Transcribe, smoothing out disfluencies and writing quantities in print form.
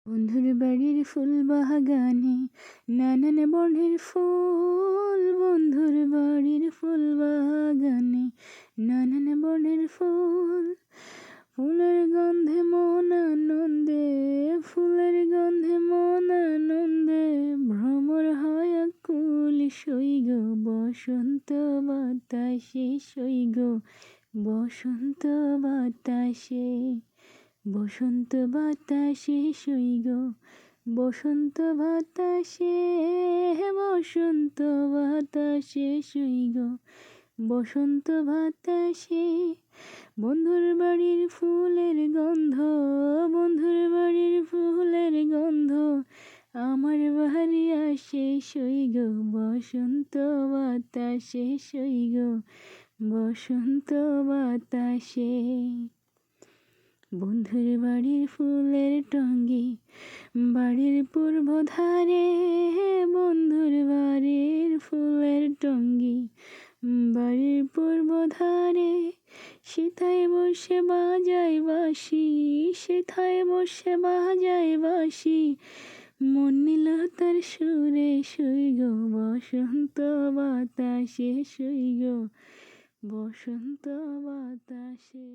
বন্ধুর বাড়ির ফুল বাগানে নানান বর্ণের ফুল, বন্ধুর বাড়ির ফুল বাগানে নানান বর্ণের ফুল। ফুলের গন্ধে মন আনন্দে, ফুলের গন্ধে মন আনন্দে ভ্রমর হয় আকুল সইগ। বসন্ত বাতাসে সইগ, বসন্ত বাতাসে, বসন্ত বাতাসে সইগ, বসন্ত বাতাসে, বসন্ত বাতাসে সইগ, বসন্ত বাতাসে। বন্ধুর বাড়ির ফুলের গন্ধ, বন্ধুর বাড়ির ফুলের গন্ধ আমার বাড়ি আসে সইগ। বসন্ত বাতাসে সইগ, বসন্ত বাতাসে। বন্ধুর বাড়ির ফুলের টঙ্গি বাড়ির পূর্ব ধারে, বন্ধুর বাড়ির ফুলের টঙ্গি বাড়ির পূর্ব ধারে। সেথায় বসে বাজায় বাঁশি, সেথায় বসে বাজায় বাঁশি মন নিল তার সুরে সইগ। বসন্ত বাতাসে সইগ, বসন্ত বাতাসে।